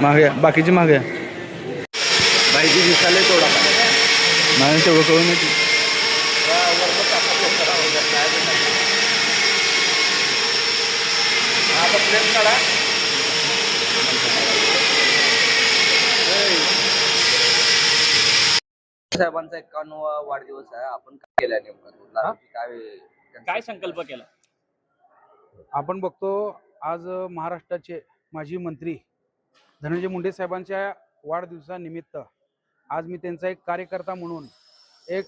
मागे बाकीची मागे बाईची दिसाले थोडा नाही तेवढं कळून येते. साहेबांचा 51वा वाढदिवस आहे. आपण काय केलं नेमकं काय संकल्प केला? आपण बघतो आज महाराष्ट्राचे माजी मंत्री धनंजय मुंडे साहेबांच्या वाढदिवसानिमित्त आज मी त्यांचा एक कार्यकर्ता म्हणून एक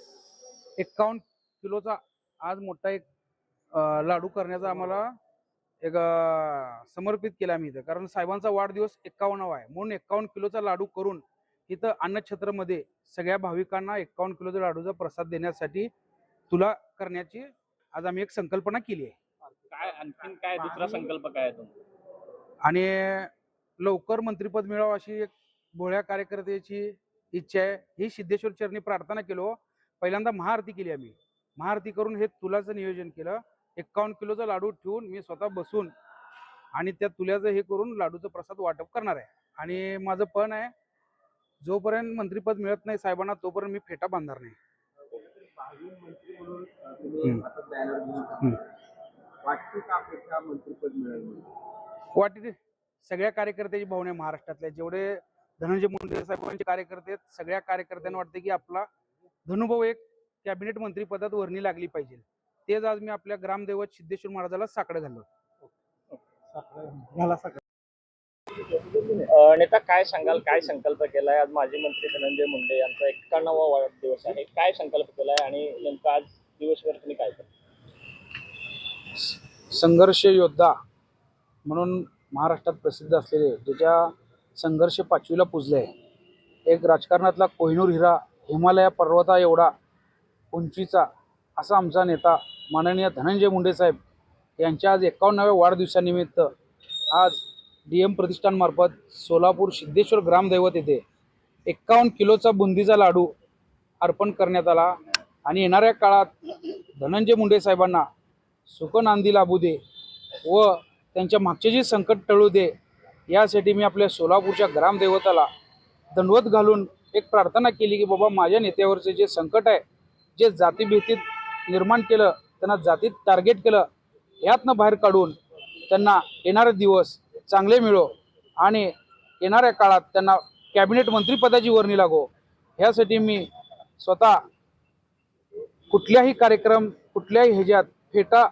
51 किलोचा आज मोठा एक लाडू करण्याचा आम्हाला एक समर्पित केला मी इथं. कारण साहेबांचा वाढदिवस 51वा आहे म्हणून 51 किलोचा लाडू करून इथं अन्नछत्रमध्ये सगळ्या भाविकांना 51 किलोचा लाडूचा प्रसाद देण्यासाठी तुला करण्याची आज आम्ही एक संकल्पना केली आहे. काय आणखीन काय दुसरा संकल्प काय आहे तुमचा? आणि लवकर मंत्रिपद मिळावं अशी एक भोळ्या कार्यकर्त्याची इच्छा आहे. ही सिद्धेश्वर चरणी प्रार्थना केलो. पहिल्यांदा महाआरती केली आम्ही. महाआरती करून हे तुलाचं नियोजन केलं. 51 किलोचा लाडू ठेवून मी स्वतः बसून आणि त्या तुल्याचं हे करून लाडूचं प्रसाद वाटप करणार आहे. आणि माझं पण आहे जोपर्यंत मंत्रिपद मिळत नाही साहेबांना तोपर्यंत मी फेटा बांधणार नाही. वाटते सगळ्या कार्यकर्त्याची भावना आहे. महाराष्ट्रातल्या जेवढे धनंजय मुंडे साहेबांचे कार्यकर्ते आहेत सगळ्या कार्यकर्त्यांना वाटते की आपला धनुभाऊ एक कॅबिनेट मंत्रिपदात वर्णी लागली पाहिजे. तेच आज मी आपल्या ग्रामदैवत सिद्धेश्वर महाराजाला साकडं घाललो. नेता काय सांगाल, काय संकल्प केलाय? आज माजी मंत्री धनंजय मुंडे यांचा 51वा वाढदिवस आहे. काय संकल्प केलाय आणि नेमकं आज दिवसभर तुम्ही काय करता? संघर्ष योद्धा म्हणून महाराष्ट्रात प्रसिद्ध असलेले ज्याच्या संघर्ष 5वीला पुजले आहे, एक राजकारणातला कोहिनूर हिरा, हिमालया पर्वता एवढा उंचीचा असा आमचा नेता माननीय धनंजय मुंडे साहेब यांच्या आज 51व्या वाढदिवसानिमित्त आज DM प्रतिष्ठानमार्फत सोलापूर सिद्धेश्वर ग्रामदैवत येथे 51 किलोचा बुंदीचा लाडू अर्पण करण्यात आला. आणि येणाऱ्या काळात धनंजय मुंडे साहेबांना सुख नांदी लाभू दे व त्यांच्या मागचे जे संकट टळू दे यासाठी मी आपल्या सोलापूरच्या ग्रामदैवताला दंडवत घालून एक प्रार्थना केली की बाबा माझ्या नेत्यावरचे जे संकट आहे, जे जातीभीतीत निर्माण केलं, त्यांना जातीत टार्गेट केलं, ह्यातनं बाहेर काढून त्यांना येणारे दिवस चांगले मिळो आणि येणाऱ्या काळात त्यांना कॅबिनेट मंत्रिपदाची वर्णी लागो ह्यासाठी मी स्वतः कुठल्याही कार्यक्रम कुठल्याही ह्याच्यात फेटा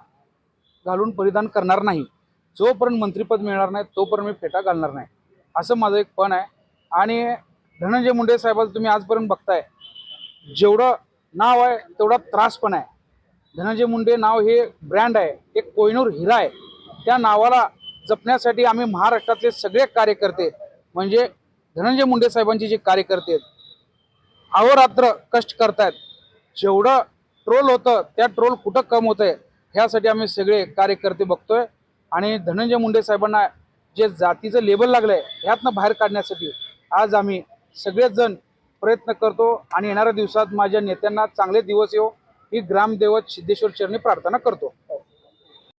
घालून परिधान करणार नाही. जोपर्यंत मंत्रिपद मिळणार नाही तोपर्यंत मी फेटा घालणार नाही असं माझं एक पण आहे. आणि धनंजय मुंडे साहेबांचं तुम्ही आजपर्यंत बघताय जेवढं नाव आहे तेवढा त्रास पण आहे. धनंजय मुंडे नाव हे ब्रँड आहे, एक कोहिनूर हिरा आहे. त्या नावाला जपण्यासाठी आम्ही महाराष्ट्रातले सगळे कार्यकर्ते म्हणजे धनंजय मुंडे साहेबांचे जे कार्यकर्ते आहेत अहोरात्र कष्ट करतायत. जेवढं ट्रोल होतं त्या ट्रोल कुठं कम होत आहे ह्यासाठी आम्ही सगळे कार्यकर्ते बघतोय. आणि धनंजय मुंडे साहेबांना जे जातीचं लेबल लागलंय ह्यातनं बाहेर काढण्यासाठी आज आम्ही सगळेच जण प्रयत्न करतो. आणि येणाऱ्या दिवसात माझ्या नेत्यांना चांगले दिवस येऊ ही ग्रामदैवत सिद्धेश्वर चरणी प्रार्थना करतो.